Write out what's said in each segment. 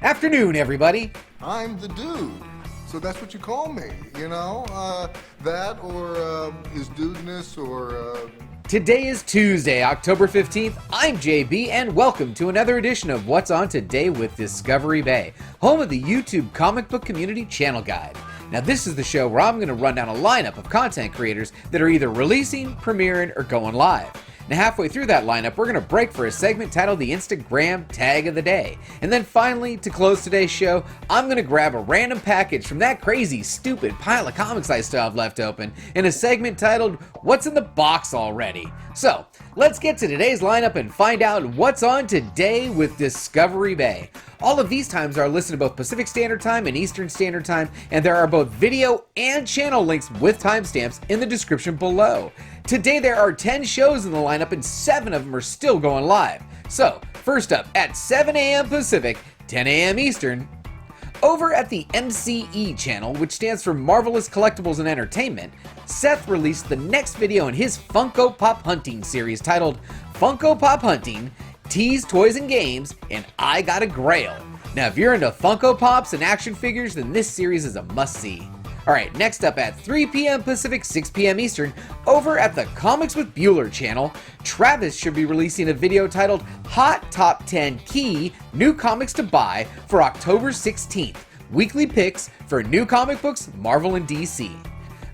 Afternoon, everybody. I'm the dude, so that's what you call me, you know? That or his dudeness or... Today is Tuesday, October 15th. I'm JB, and welcome to another edition of What's On Today with Discovery Bay, home of the YouTube comic book community channel guide. Now, this is the show where I'm going to run down a lineup of content creators that are either releasing, premiering, or going live. Now, halfway through that lineup, we're going to break for a segment titled the Instagram Tag of the Day. And then finally, to close today's show, I'm going to grab a random package from that crazy, stupid pile of comics I still have left open in a segment titled, What's in the Box Already? So, let's get to today's lineup and find out what's on today with Discovery Bay. All of these times are listed both Pacific Standard Time and Eastern Standard Time, and there are both video and channel links with timestamps in the description below. Today there are 10 shows in the lineup and 7 of them are still going live. So, first up, at 7 a.m. Pacific, 10 a.m. Eastern, over at the MCE channel, which stands for Marvelous Collectibles and Entertainment, Seth released the next video in his Funko Pop Hunting series titled Funko Pop Hunting, Tease Toys and Games, and I Got a Grail. Now, if you're into Funko Pops and action figures, then this series is a must-see. Alright, next up at 3 p.m. Pacific, 6 p.m. Eastern, over at the Comics with Bueller channel, Travis should be releasing a video titled Hot Top 10 Key New Comics to Buy for October 16th. Weekly picks for new comic books, Marvel and DC.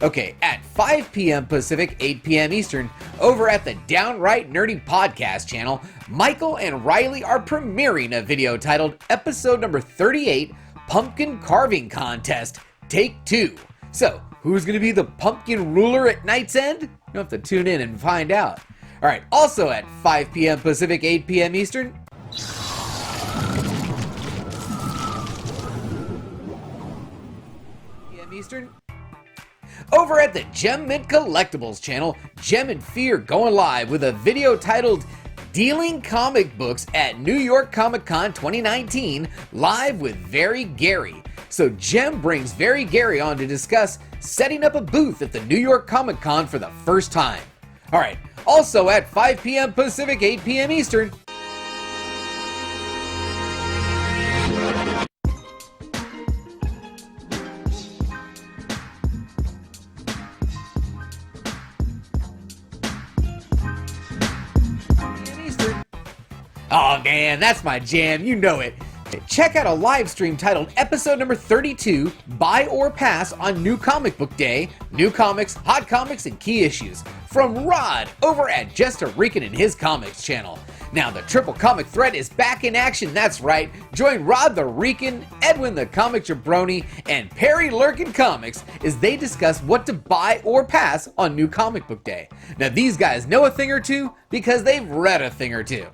Okay, at 5 p.m. Pacific, 8 p.m. Eastern, over at the Downright Nerdy Podcast channel, Michael and Riley are premiering a video titled Episode number 38, Pumpkin Carving Contest, Take 2. So, who's going to be the pumpkin ruler at night's end? You'll have to tune in and find out. Alright, also at 5 p.m. Pacific, 8 p.m. Eastern, over at the Gem Mint Collectibles channel, Gem and Fear going live with a video titled Dealing Comic Books at New York Comic Con 2019, live with Very Gary. So Gem brings Very Gary on to discuss setting up a booth at the New York Comic Con for the first time. Alright, also at 5 p.m. Pacific, 8 p.m. Eastern, oh man, that's my jam, you know it. Check out a live stream titled Episode number 32 Buy or Pass on New Comic Book Day, New Comics, Hot Comics, and Key Issues from Rod over at Just a Rican and his comics channel. Now the triple comic threat is back in action, that's right. Join Rod the Rican, Edwin the Comic Jabroni, and Perry Lurkin Comics as they discuss what to buy or pass on New Comic Book Day. Now these guys know a thing or two because they've read a thing or two.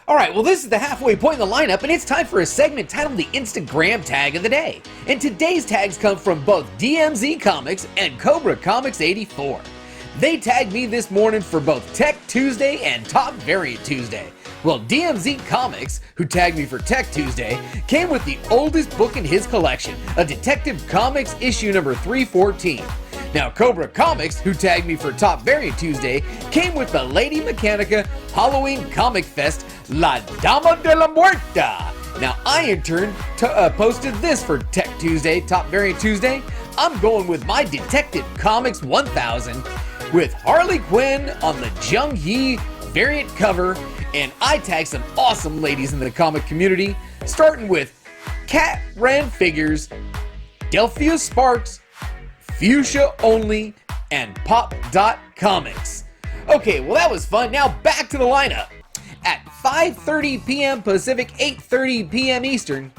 Alright, well this is the halfway point in the lineup and it's time for a segment titled the Instagram Tag of the Day. And today's tags come from both DMZ Comics and Cobra Comics 84. They tagged me this morning for both Tech Tuesday and Top Variant Tuesday. Well, DMZ Comics, who tagged me for Tech Tuesday, came with the oldest book in his collection, a Detective Comics issue number 314. Now, Cobra Comics, who tagged me for Top Variant Tuesday, came with the Lady Mechanica Halloween Comic Fest La Dama de la Muerta. Now, I in turn posted this for Tech Tuesday, Top Variant Tuesday. I'm going with my Detective Comics 1000 with Harley Quinn on the Jung Yi variant cover, and I tagged some awesome ladies in the comic community, starting with Cat Ran Figures, Delphia Sparks, Fuchsia Only, and Pop Dot Comics. Okay, well that was fun. Now back to the lineup. At 5:30 p.m. Pacific, 8:30 p.m. Eastern,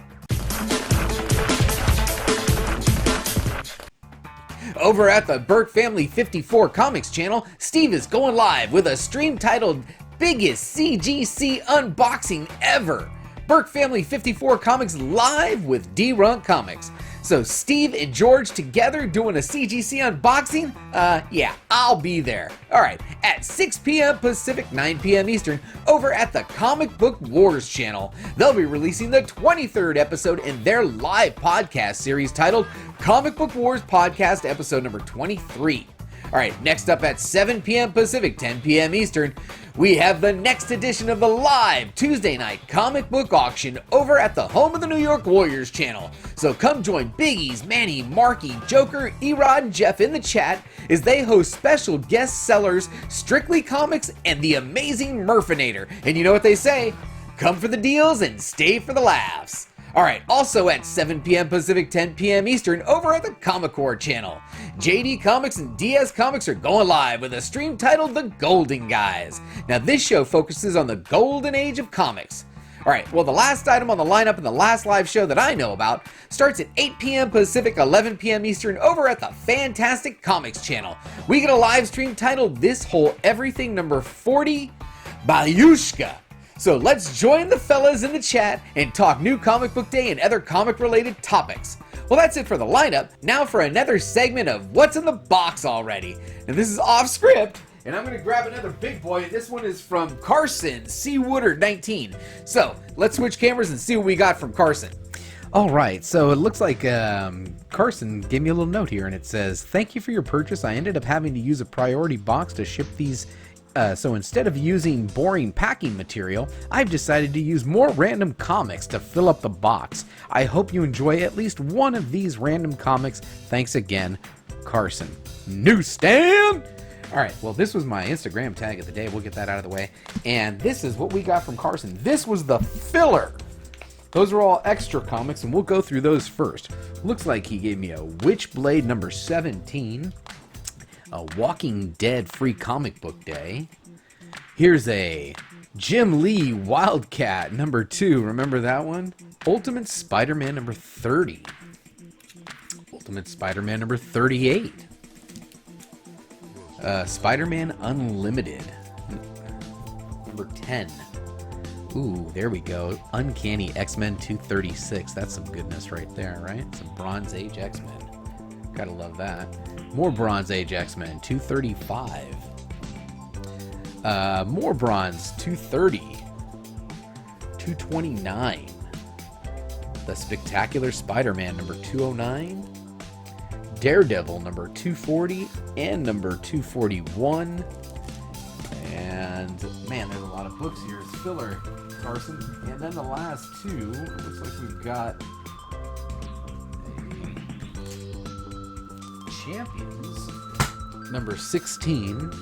over at the Burke Family 54 Comics channel, Steve is going live with a stream titled Biggest CGC Unboxing Ever. Burke Family 54 Comics live with Dee Runk Comics. So Steve and George together doing a CGC unboxing? Yeah, I'll be there. Alright, at 6 p.m. Pacific, 9 p.m. Eastern, over at the Comic Book Wars channel, they'll be releasing the 23rd episode in their live podcast series titled Comic Book Wars Podcast episode number 23. Alright, next up at 7 p.m. Pacific, 10 p.m. Eastern, we have the next edition of the live Tuesday night comic book auction over at the home of the New York Warriors channel. So come join Biggies, Manny, Marky, Joker, Erod, and Jeff in the chat as they host special guest sellers, Strictly Comics, and the amazing Murfinator. And you know what they say? Come for the deals and stay for the laughs. Alright, also at 7 p.m. Pacific, 10 p.m. Eastern, over at the Comic Core channel, JD Comics and DS Comics are going live with a stream titled The Golden Guys. Now this show focuses on the golden age of comics. Alright, well the last item on the lineup and the last live show that I know about starts at 8 p.m. Pacific, 11 p.m. Eastern over at the Fantastic Comics channel. We get a live stream titled This Whole Everything number 40, BALYUSHKA. So let's join the fellas in the chat and talk New Comic Book Day and other comic related topics. Well, that's it for the lineup. Now for another segment of What's in the Box Already. Now this is off script, and I'm going to grab another big boy. This one is from Carson C. Woodard 19. So let's switch cameras and see what we got from Carson. All right, so it looks like Carson gave me a little note here, and it says, "Thank you for your purchase. I ended up having to use a priority box to ship these. So instead of using boring packing material, I've decided to use more random comics to fill up the box. I hope you enjoy at least one of these random comics. Thanks again, Carson." Newsstand! Alright, well this was my Instagram tag of the day. We'll get that out of the way. And this is what we got from Carson. This was the filler. Those are all extra comics, and we'll go through those first. Looks like he gave me a Witchblade number 17. A Walking Dead free comic book day. Here's a Jim Lee Wildcat number 2. Remember that one? Ultimate Spider-Man number 30. Ultimate Spider-Man number 38. Spider-Man Unlimited number 10. Ooh, there we go. Uncanny X-Men 236. That's some goodness right there, right? Some Bronze Age X-Men. Gotta love that. More Bronze Age X-Men, 235. More Bronze, 230. 229. The Spectacular Spider-Man, number 209. Daredevil, number 240 and number 241. And, man, there's a lot of books here. It's filler, Carson. And then the last two, looks like we've got Champions number 16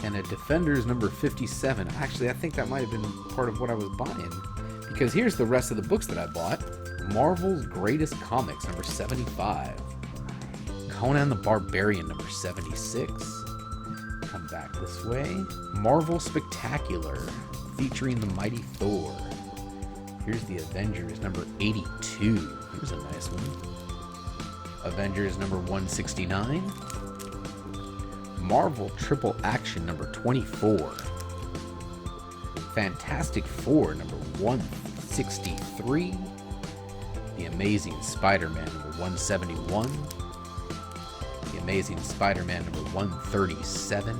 and a Defenders number 57. Actually, I think that might have been part of what I was buying, because here's the rest of the books that I bought. Marvel's Greatest Comics number 75. Conan the Barbarian number 76. Come back this way. Marvel Spectacular featuring the Mighty Thor. Here's the Avengers number 82. Here's a nice one. Avengers number 169. Marvel Triple Action number 24. Fantastic Four number 163. The Amazing Spider-Man number 171. The Amazing Spider-Man number 137.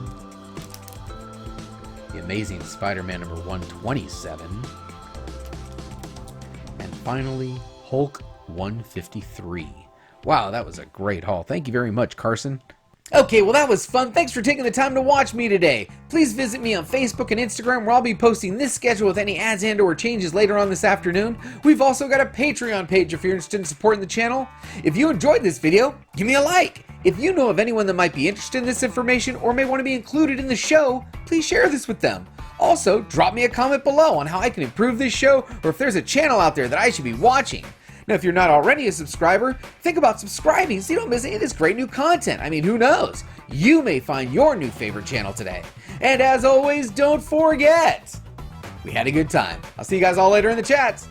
The Amazing Spider-Man number 127. And finally, Hulk 153. Wow, that was a great haul. Thank you very much, Carson. Okay, well that was fun. Thanks for taking the time to watch me today. Please visit me on Facebook and Instagram, where I'll be posting this schedule with any ads and or changes later on this afternoon. We've also got a Patreon page if you're interested in supporting the channel. If you enjoyed this video, give me a like. If you know of anyone that might be interested in this information or may want to be included in the show, please share this with them. Also, drop me a comment below on how I can improve this show, or if there's a channel out there that I should be watching. Now, if you're not already a subscriber, think about subscribing so you don't miss any of this great new content. I mean, who knows? You may find your new favorite channel today. And as always, don't forget, we had a good time. I'll see you guys all later in the chats.